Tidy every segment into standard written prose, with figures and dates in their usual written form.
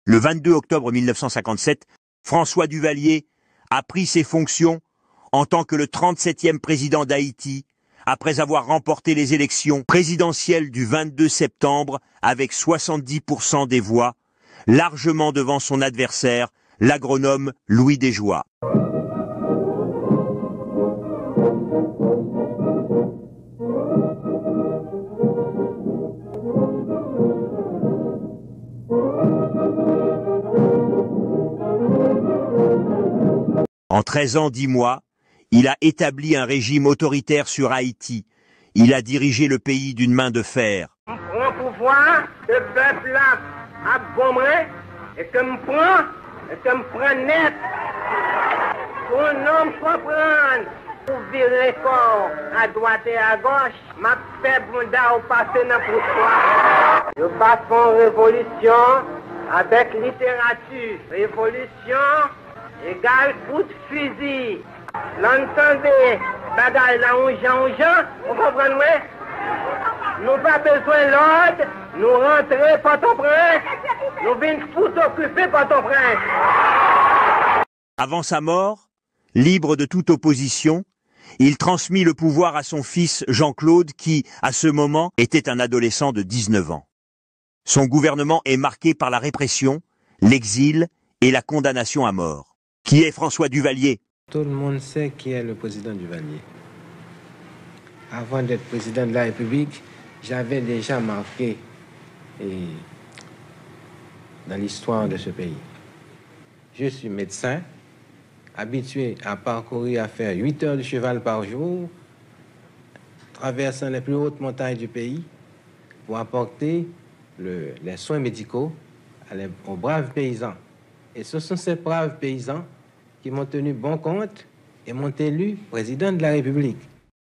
Le 22 octobre 1957, François Duvalier a pris ses fonctions en tant que le 37e président d'Haïti, après avoir remporté les élections présidentielles du 22 septembre avec 70% des voix, largement devant son adversaire, l'agronome Louis Desjoie. En 13 ans, 10 mois, il a établi un régime autoritaire sur Haïti. Il a dirigé le pays d'une main de fer. Au pouvoir, le peuple a bombé et que me prend net. Pour non comprendre, pour virer corps à droite et à gauche, ma fait bunda au passé dans le pouvoir. Je passe en révolution avec littérature. Révolution égale coup de fusil. L'entendez, bagaille là, on Jean, vous comprenez? Nous pas besoin de l'ordre, nous rentrons Port-au-Prince, nous venons foutre occuper Port-au-Prince. Avant sa mort, libre de toute opposition, il transmit le pouvoir à son fils Jean-Claude qui, à ce moment, était un adolescent de 19 ans. Son gouvernement est marqué par la répression, l'exil et la condamnation à mort. Qui est François Duvalier? Tout le monde sait qui est le président Duvalier. Avant d'être président de la République, j'avais déjà marqué dans l'histoire de ce pays. Je suis médecin, habitué à parcourir, à faire 8 heures de cheval par jour, traversant les plus hautes montagnes du pays pour apporter les soins médicaux aux braves paysans. Et ce sont ces braves paysans qui m'ont tenu bon compte et m'ont élu président de la République.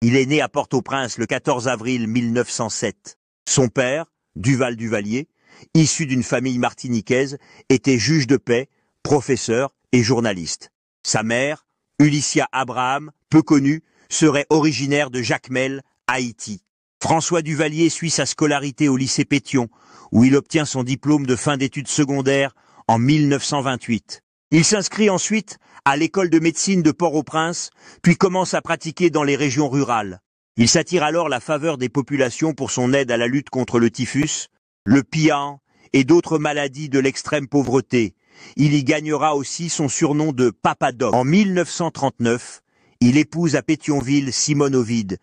Il est né à Port-au-Prince le 14 avril 1907. Son père, Duval Duvalier, issu d'une famille martiniquaise, était juge de paix, professeur et journaliste. Sa mère, Ulycia Abraham, peu connue, serait originaire de Jacmel, Haïti. François Duvalier suit sa scolarité au lycée Pétion, où il obtient son diplôme de fin d'études secondaires en 1928. Il s'inscrit ensuite à l'école de médecine de Port-au-Prince, puis commence à pratiquer dans les régions rurales. Il s'attire alors la faveur des populations pour son aide à la lutte contre le typhus, le pian et d'autres maladies de l'extrême pauvreté. Il y gagnera aussi son surnom de Papa Doc. En 1939, il épouse à Pétionville Simone Ovide,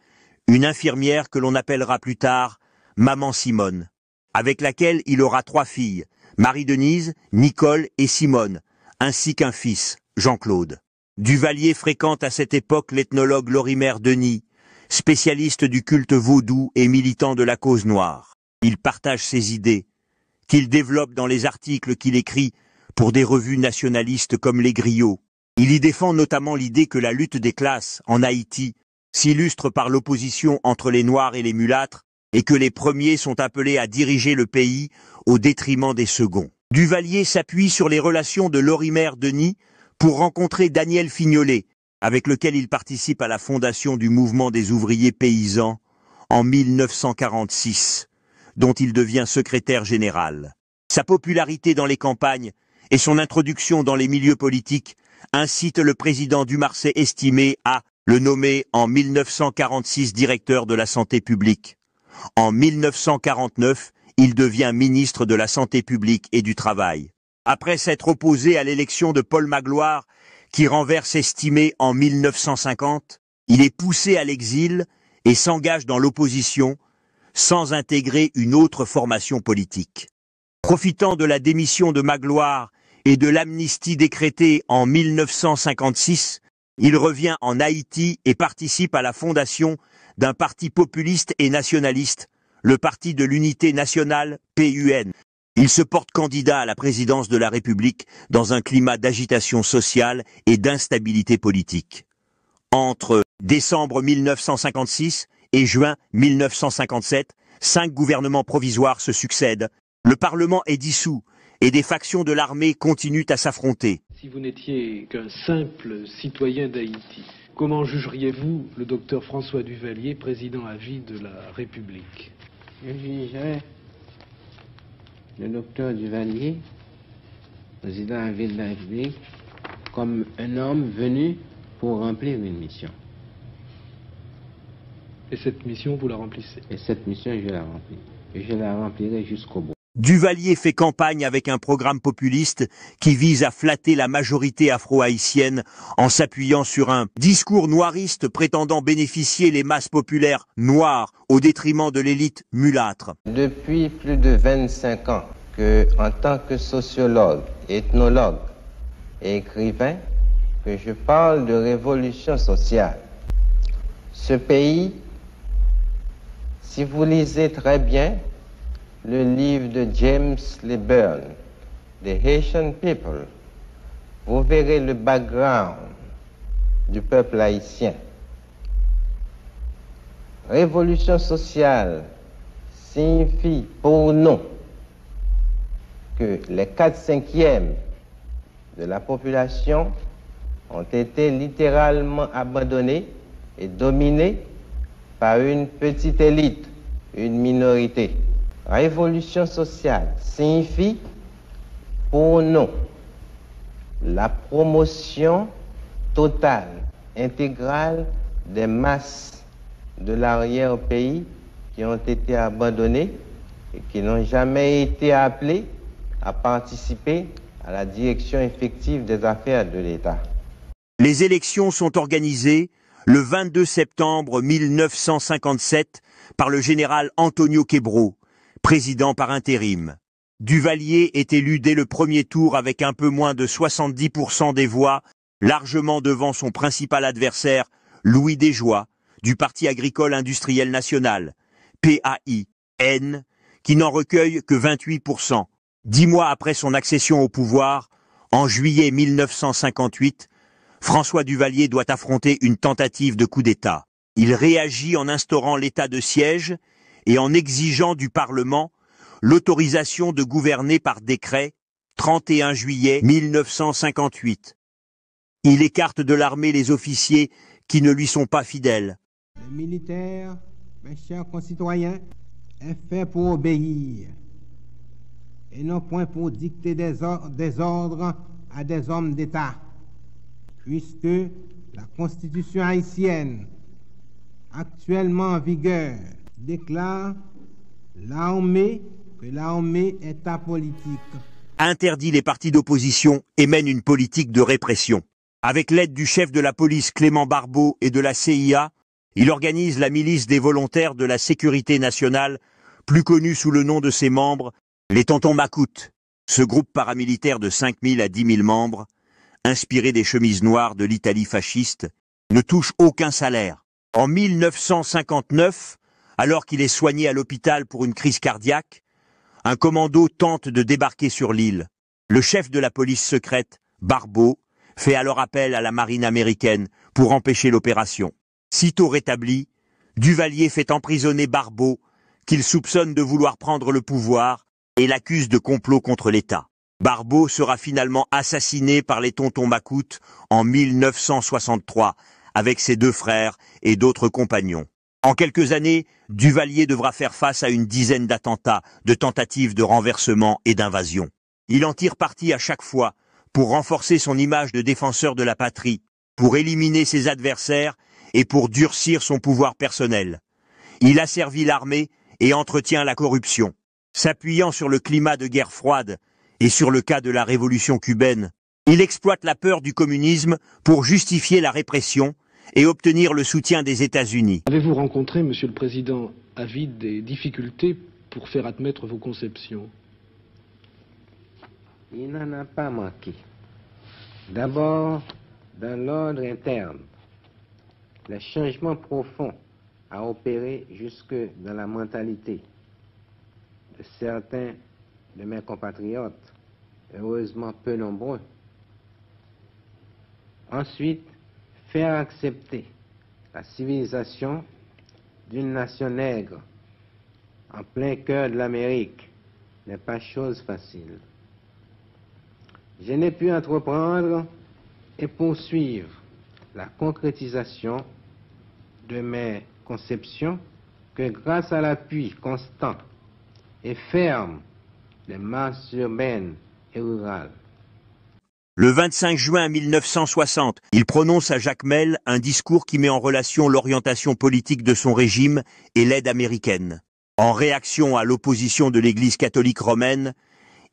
une infirmière que l'on appellera plus tard Maman Simone, avec laquelle il aura 3 filles, Marie-Denise, Nicole et Simone, ainsi qu'un fils, Jean-Claude. Duvalier fréquente à cette époque l'ethnologue Lorimer Denis, spécialiste du culte vaudou et militant de la cause noire. Il partage ses idées, qu'il développe dans les articles qu'il écrit pour des revues nationalistes comme Les Griots. Il y défend notamment l'idée que la lutte des classes en Haïti s'illustre par l'opposition entre les Noirs et les mulâtres et que les premiers sont appelés à diriger le pays au détriment des seconds. Duvalier s'appuie sur les relations de Lorimer Denis pour rencontrer Daniel Fignolet, avec lequel il participe à la fondation du mouvement des ouvriers paysans en 1946, dont il devient secrétaire général. Sa popularité dans les campagnes et son introduction dans les milieux politiques incitent le président Dumarsais estimé à le nommer en 1946 directeur de la santé publique. En 1949, il devient ministre de la Santé publique et du Travail. Après s'être opposé à l'élection de Paul Magloire, qui renverse Estimé en 1950, il est poussé à l'exil et s'engage dans l'opposition sans intégrer une autre formation politique. Profitant de la démission de Magloire et de l'amnistie décrétée en 1956, il revient en Haïti et participe à la fondation d'un parti populiste et nationaliste, le Parti de l'Unité Nationale, PUN. Il se porte candidat à la présidence de la République dans un climat d'agitation sociale et d'instabilité politique. Entre décembre 1956 et juin 1957, 5 gouvernements provisoires se succèdent. Le Parlement est dissous et des factions de l'armée continuent à s'affronter. Si vous n'étiez qu'un simple citoyen d'Haïti, comment jugeriez-vous le docteur François Duvalier, président à vie de la République? Je jugerais le docteur Duvalier président à vie de la République, comme un homme venu pour remplir une mission. Et cette mission, vous la remplissez? Et cette mission, je la remplis. Et je la remplirai jusqu'au bout. Duvalier fait campagne avec un programme populiste qui vise à flatter la majorité afro-haïtienne en s'appuyant sur un discours noiriste prétendant bénéficier les masses populaires noires au détriment de l'élite mulâtre. Depuis plus de 25 ans que, en tant que sociologue, ethnologue et écrivain, que je parle de révolution sociale. Ce pays, si vous lisez très bien le livre de James LeBurn, The Haitian People, vous verrez le background du peuple haïtien. Révolution sociale signifie pour nous que les 4/5 de la population ont été littéralement abandonnés et dominés par une petite élite, une minorité. Révolution sociale signifie pour nous la promotion totale, intégrale des masses de l'arrière-pays qui ont été abandonnées et qui n'ont jamais été appelées à participer à la direction effective des affaires de l'État. Les élections sont organisées le 22 septembre 1957 par le général Antonio Quebró, président par intérim. Duvalier est élu dès le premier tour avec un peu moins de 70% des voix, largement devant son principal adversaire, Louis Desjoie, du Parti agricole industriel national, PAI-N, qui n'en recueille que 28%. 10 mois après son accession au pouvoir, en juillet 1958, François Duvalier doit affronter une tentative de coup d'État. Il réagit en instaurant l'état de siège et en exigeant du Parlement l'autorisation de gouverner par décret 31 juillet 1958. Il écarte de l'armée les officiers qui ne lui sont pas fidèles. Le militaire, mes chers concitoyens, est fait pour obéir et non point pour dicter des ordres à des hommes d'État, puisque la Constitution haïtienne, actuellement en vigueur, déclare que l'armée est apolitique. Interdit les partis d'opposition et mène une politique de répression. Avec l'aide du chef de la police Clément Barbeau et de la CIA, il organise la milice des volontaires de la sécurité nationale, plus connue sous le nom de ses membres, les Tontons Macoutes. Ce groupe paramilitaire de 5 000 à 10 000 membres, inspiré des chemises noires de l'Italie fasciste, ne touche aucun salaire. En 1959, alors qu'il est soigné à l'hôpital pour une crise cardiaque, un commando tente de débarquer sur l'île. Le chef de la police secrète, Barbeau, fait alors appel à la marine américaine pour empêcher l'opération. Sitôt rétabli, Duvalier fait emprisonner Barbeau, qu'il soupçonne de vouloir prendre le pouvoir et l'accuse de complot contre l'État. Barbeau sera finalement assassiné par les Tontons Macoutes en 1963, avec ses 2 frères et d'autres compagnons. En quelques années, Duvalier devra faire face à une dizaine d'attentats, de tentatives de renversement et d'invasion. Il en tire parti à chaque fois pour renforcer son image de défenseur de la patrie, pour éliminer ses adversaires et pour durcir son pouvoir personnel. Il asservit l'armée et entretient la corruption. S'appuyant sur le climat de guerre froide et sur le cas de la révolution cubaine, il exploite la peur du communisme pour justifier la répression et obtenir le soutien des États-Unis. Avez-vous rencontré, Monsieur le Président, à vide des difficultés pour faire admettre vos conceptions? Il n'en a pas manqué. D'abord, dans l'ordre interne, le changement profond a opéré jusque dans la mentalité de certains de mes compatriotes, heureusement peu nombreux. Ensuite, faire accepter la civilisation d'une nation nègre en plein cœur de l'Amérique n'est pas chose facile. Je n'ai pu entreprendre et poursuivre la concrétisation de mes conceptions que grâce à l'appui constant et ferme des masses urbaines et rurales. Le 25 juin 1960, il prononce à Jacmel un discours qui met en relation l'orientation politique de son régime et l'aide américaine. En réaction à l'opposition de l'Église catholique romaine,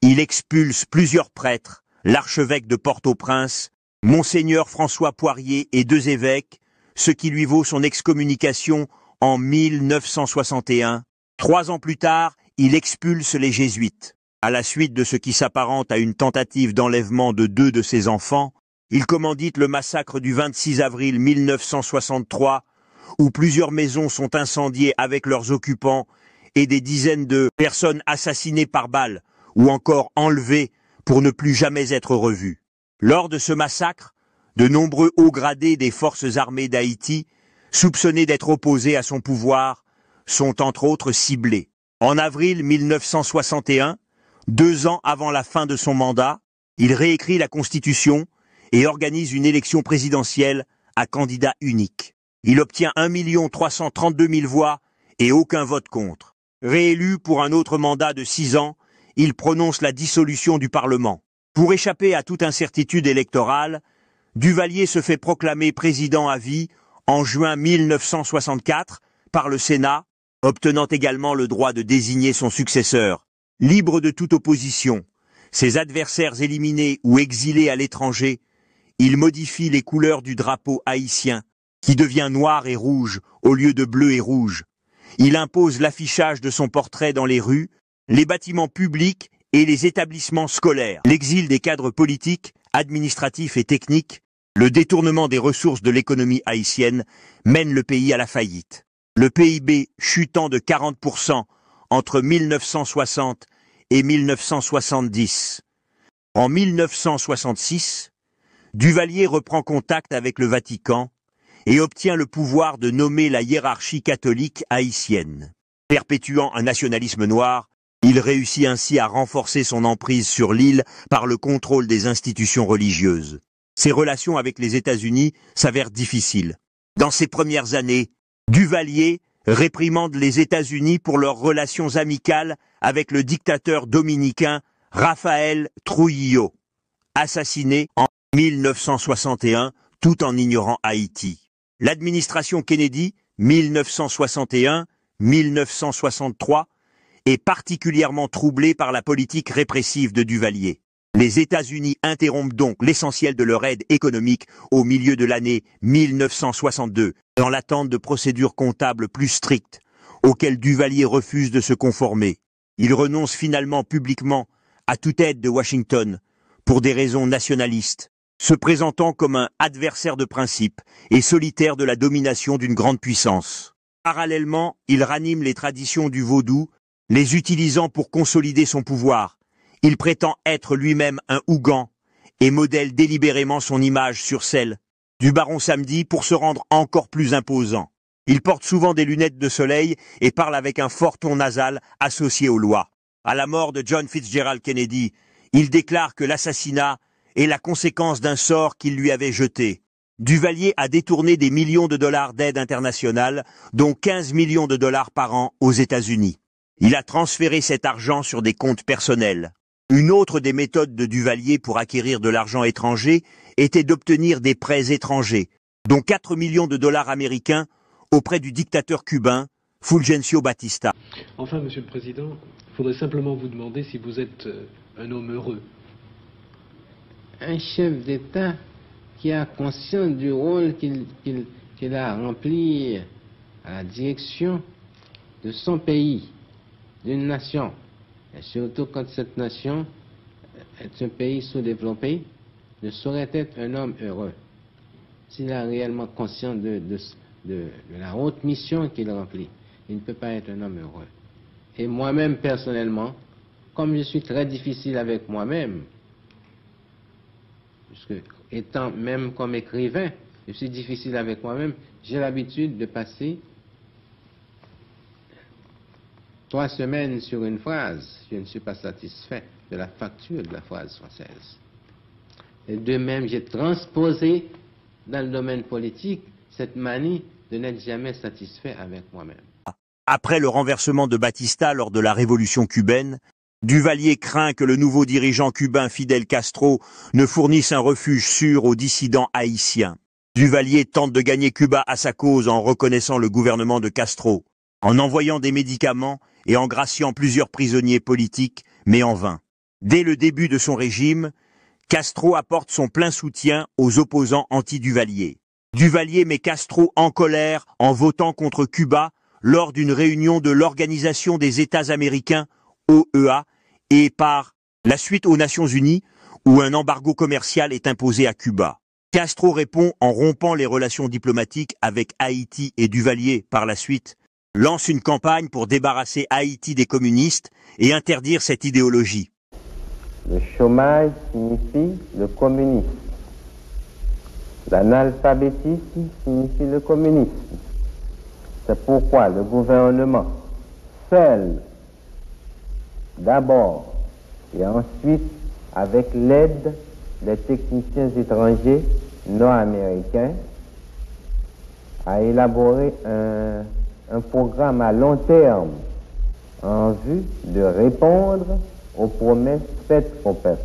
il expulse plusieurs prêtres, l'archevêque de Port-au-Prince, Monseigneur François Poirier et 2 évêques, ce qui lui vaut son excommunication en 1961. 3 ans plus tard, il expulse les jésuites. À la suite de ce qui s'apparente à une tentative d'enlèvement de 2 de ses enfants, il commandite le massacre du 26 avril 1963, où plusieurs maisons sont incendiées avec leurs occupants et des dizaines de personnes assassinées par balles ou encore enlevées pour ne plus jamais être revues. Lors de ce massacre, de nombreux hauts gradés des forces armées d'Haïti, soupçonnés d'être opposés à son pouvoir, sont entre autres ciblés. En avril 1961, 2 ans avant la fin de son mandat, il réécrit la Constitution et organise une élection présidentielle à candidat unique. Il obtient 1 332 000 voix et aucun vote contre. Réélu pour un autre mandat de 6 ans, il prononce la dissolution du Parlement. Pour échapper à toute incertitude électorale, Duvalier se fait proclamer président à vie en juin 1964 par le Sénat, obtenant également le droit de désigner son successeur. Libre de toute opposition, ses adversaires éliminés ou exilés à l'étranger, il modifie les couleurs du drapeau haïtien, qui devient noir et rouge au lieu de bleu et rouge. Il impose l'affichage de son portrait dans les rues, les bâtiments publics et les établissements scolaires. L'exil des cadres politiques, administratifs et techniques, le détournement des ressources de l'économie haïtienne mène le pays à la faillite. Le PIB chutant de 40% entre 1960 et 1970. En 1966, Duvalier reprend contact avec le Vatican et obtient le pouvoir de nommer la hiérarchie catholique haïtienne. Perpétuant un nationalisme noir, il réussit ainsi à renforcer son emprise sur l'île par le contrôle des institutions religieuses. Ses relations avec les États-Unis s'avèrent difficiles. Dans ses premières années, Duvalier réprimande les États-Unis pour leurs relations amicales avec le dictateur dominicain Rafael Trujillo, assassiné en 1961 tout en ignorant Haïti. L'administration Kennedy, 1961-1963, est particulièrement troublée par la politique répressive de Duvalier. Les États-Unis interrompent donc l'essentiel de leur aide économique au milieu de l'année 1962, dans l'attente de procédures comptables plus strictes, auxquelles Duvalier refuse de se conformer. Il renonce finalement publiquement à toute aide de Washington, pour des raisons nationalistes, se présentant comme un adversaire de principe et solitaire de la domination d'une grande puissance. Parallèlement, il ranime les traditions du vaudou, les utilisant pour consolider son pouvoir. Il prétend être lui-même un Ougan et modèle délibérément son image sur celle du baron Samedi pour se rendre encore plus imposant. Il porte souvent des lunettes de soleil et parle avec un fort ton nasal associé aux lois. À la mort de John Fitzgerald Kennedy, il déclare que l'assassinat est la conséquence d'un sort qu'il lui avait jeté. Duvalier a détourné des millions de dollars d'aide internationale, dont 15 millions de dollars par an aux États-Unis. Il a transféré cet argent sur des comptes personnels. Une autre des méthodes de Duvalier pour acquérir de l'argent étranger était d'obtenir des prêts étrangers, dont 4 millions de dollars américains auprès du dictateur cubain Fulgencio Batista. Enfin, Monsieur le Président, il faudrait simplement vous demander si vous êtes un homme heureux. Un chef d'État qui a conscience du rôle qu'il a rempli à la direction de son pays, d'une nation, et surtout quand cette nation est un pays sous-développé, ne saurait être un homme heureux s'il a réellement conscience de la haute mission qu'il remplit. Il ne peut pas être un homme heureux. Et moi-même, personnellement, comme je suis très difficile avec moi-même, puisque étant même comme écrivain, je suis difficile avec moi-même, j'ai l'habitude de passer 3 semaines sur une phrase. Je ne suis pas satisfait de la facture de la phrase française. Et de même, j'ai transposé dans le domaine politique cette manie de n'être jamais satisfait avec moi-même. Après le renversement de Batista lors de la révolution cubaine, Duvalier craint que le nouveau dirigeant cubain Fidel Castro ne fournisse un refuge sûr aux dissidents haïtiens. Duvalier tente de gagner Cuba à sa cause en reconnaissant le gouvernement de Castro, en envoyant des médicaments et en graciant plusieurs prisonniers politiques, mais en vain. Dès le début de son régime, Castro apporte son plein soutien aux opposants anti-Duvalier. Duvalier met Castro en colère en votant contre Cuba lors d'une réunion de l'Organisation des États américains, OEA, et par la suite aux Nations Unies, où un embargo commercial est imposé à Cuba. Castro répond en rompant les relations diplomatiques avec Haïti et Duvalier par la suite, lance une campagne pour débarrasser Haïti des communistes et interdire cette idéologie. Le chômage signifie le communisme. L'analphabétisme signifie le communisme. C'est pourquoi le gouvernement, seul, d'abord, et ensuite avec l'aide des techniciens étrangers nord-américains, a élaboré un programme à long terme en vue de répondre aux promesses faites au peuple.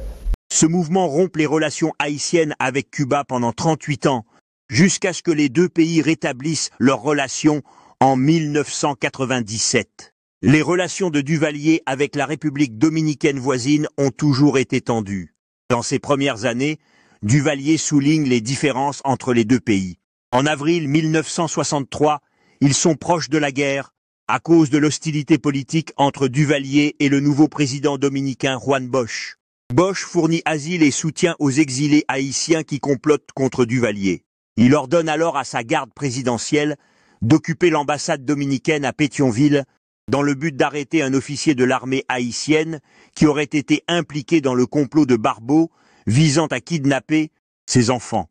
Ce mouvement rompt les relations haïtiennes avec Cuba pendant 38 ans, jusqu'à ce que les deux pays rétablissent leurs relations en 1997. Les relations de Duvalier avec la République dominicaine voisine ont toujours été tendues. Dans ces premières années, Duvalier souligne les différences entre les deux pays. En avril 1963, ils sont proches de la guerre à cause de l'hostilité politique entre Duvalier et le nouveau président dominicain Juan Bosch. Bosch fournit asile et soutien aux exilés haïtiens qui complotent contre Duvalier. Il ordonne alors à sa garde présidentielle d'occuper l'ambassade dominicaine à Pétionville dans le but d'arrêter un officier de l'armée haïtienne qui aurait été impliqué dans le complot de Barbeau visant à kidnapper ses enfants.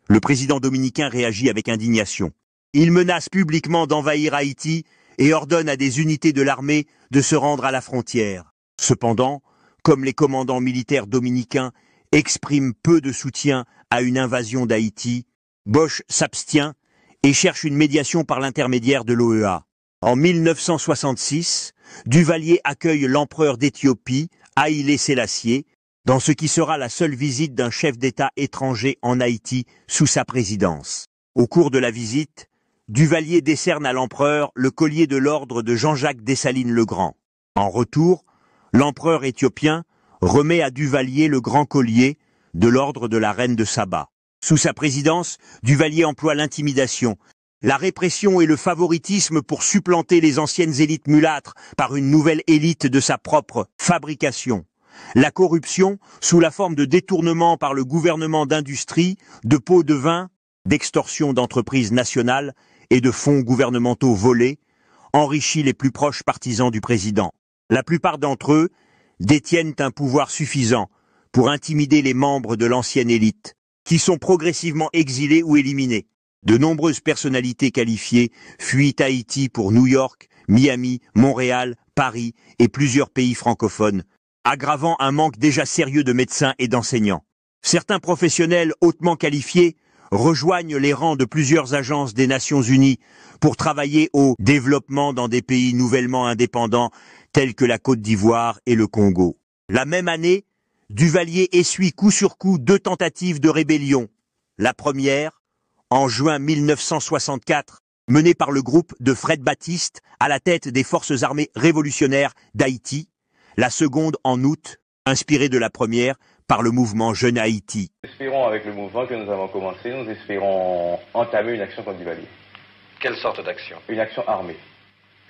Le président dominicain réagit avec indignation. Il menace publiquement d'envahir Haïti et ordonne à des unités de l'armée de se rendre à la frontière. Cependant, comme les commandants militaires dominicains expriment peu de soutien à une invasion d'Haïti, Bosch s'abstient et cherche une médiation par l'intermédiaire de l'OEA. En 1966, Duvalier accueille l'empereur d'Éthiopie, Haïlé Sélassié, dans ce qui sera la seule visite d'un chef d'État étranger en Haïti sous sa présidence. Au cours de la visite, Duvalier décerne à l'empereur le collier de l'ordre de Jean-Jacques Dessalines le Grand. En retour, l'empereur éthiopien remet à Duvalier le grand collier de l'ordre de la reine de Saba. Sous sa présidence, Duvalier emploie l'intimidation, la répression et le favoritisme pour supplanter les anciennes élites mulâtres par une nouvelle élite de sa propre fabrication. La corruption, sous la forme de détournement par le gouvernement d'industrie, de pots de vin, d'extorsion d'entreprises nationales et de fonds gouvernementaux volés, enrichit les plus proches partisans du président. La plupart d'entre eux détiennent un pouvoir suffisant pour intimider les membres de l'ancienne élite, qui sont progressivement exilés ou éliminés. De nombreuses personnalités qualifiées fuient Haïti pour New York, Miami, Montréal, Paris et plusieurs pays francophones, aggravant un manque déjà sérieux de médecins et d'enseignants. Certains professionnels hautement qualifiés rejoignent les rangs de plusieurs agences des Nations Unies pour travailler au développement dans des pays nouvellement indépendants tels que la Côte d'Ivoire et le Congo. La même année, Duvalier essuie coup sur coup 2 tentatives de rébellion. La première, en juin 1964, menée par le groupe de Fred Baptiste à la tête des forces armées révolutionnaires d'Haïti. La seconde en août, inspirée de la première par le mouvement Jeune Haïti. Nous espérons, avec le mouvement que nous avons commencé, nous espérons entamer une action contre Duvalier. Quelle sorte d'action? Une action armée.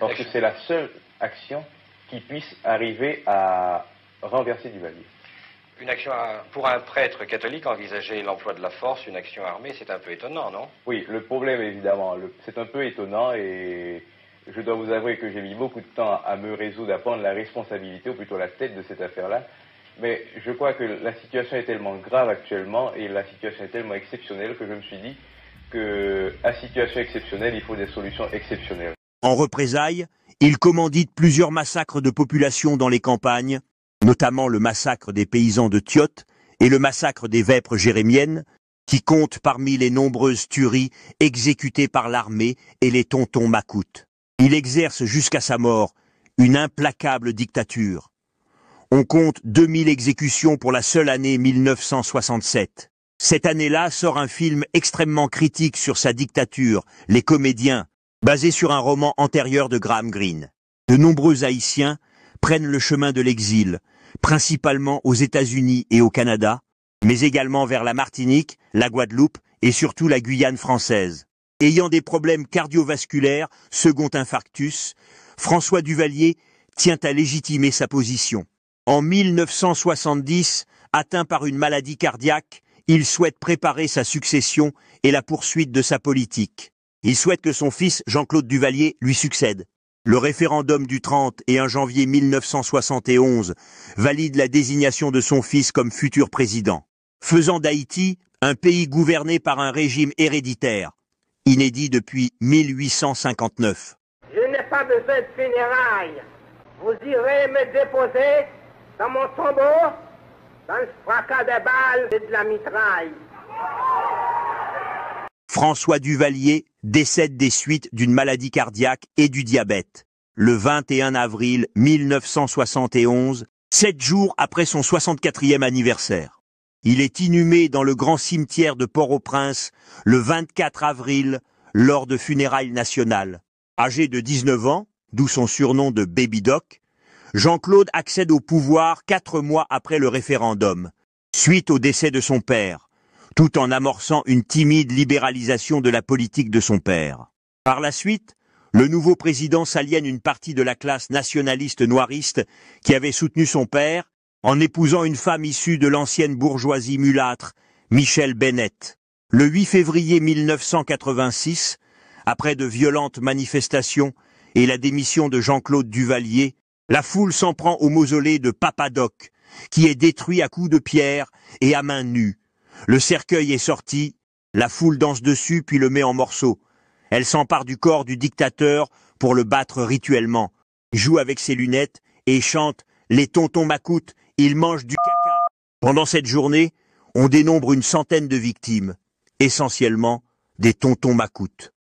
Parce que c'est la seule action qui puisse arriver à renverser Duvalier. Une action pour un prêtre catholique, envisager l'emploi de la force, une action armée, c'est un peu étonnant, non? Oui, le problème, évidemment, c'est un peu étonnant et je dois vous avouer que j'ai mis beaucoup de temps à me résoudre à prendre la responsabilité, ou plutôt la tête de cette affaire-là. Mais je crois que la situation est tellement grave actuellement et la situation est tellement exceptionnelle que je me suis dit qu'à situation exceptionnelle, il faut des solutions exceptionnelles. En représailles, il commandite plusieurs massacres de population dans les campagnes, notamment le massacre des paysans de Tiote et le massacre des vêpres jérémiennes, qui comptent parmi les nombreuses tueries exécutées par l'armée et les tontons macoutes. Il exerce jusqu'à sa mort une implacable dictature. On compte 2000 exécutions pour la seule année 1967. Cette année-là sort un film extrêmement critique sur sa dictature, Les Comédiens, basé sur un roman antérieur de Graham Greene. De nombreux Haïtiens prennent le chemin de l'exil, principalement aux États-Unis et au Canada, mais également vers la Martinique, la Guadeloupe et surtout la Guyane française. Ayant des problèmes cardiovasculaires, second infarctus, François Duvalier tient à légitimer sa position. En 1970, atteint par une maladie cardiaque, il souhaite préparer sa succession et la poursuite de sa politique. Il souhaite que son fils, Jean-Claude Duvalier, lui succède. Le référendum du 30 et 1 janvier 1971 valide la désignation de son fils comme futur président, faisant d'Haïti un pays gouverné par un régime héréditaire, inédit depuis 1859. Je n'ai pas besoin de funérailles. Vous irez me déposer dans mon tombeau, dans le fracas des balles et de la mitraille. François Duvalier décède des suites d'une maladie cardiaque et du diabète, le 21 avril 1971, 7 jours après son 64e anniversaire. Il est inhumé dans le grand cimetière de Port-au-Prince le 24 avril lors de funérailles nationales. Âgé de 19 ans, d'où son surnom de Baby Doc, Jean-Claude accède au pouvoir 4 mois après le référendum, suite au décès de son père, tout en amorçant une timide libéralisation de la politique de son père. Par la suite, le nouveau président s'aliène une partie de la classe nationaliste noiriste qui avait soutenu son père en épousant une femme issue de l'ancienne bourgeoisie mulâtre, Michel Bennett. Le 8 février 1986, après de violentes manifestations et la démission de Jean-Claude Duvalier, la foule s'en prend au mausolée de Papa Doc, qui est détruit à coups de pierre et à main nue. Le cercueil est sorti, la foule danse dessus puis le met en morceaux. Elle s'empare du corps du dictateur pour le battre rituellement, joue avec ses lunettes et chante « Les tontons m'accoûtent, ils mangent du caca ». Pendant cette journée, on dénombre une centaine de victimes, essentiellement des tontons m'accoûtent.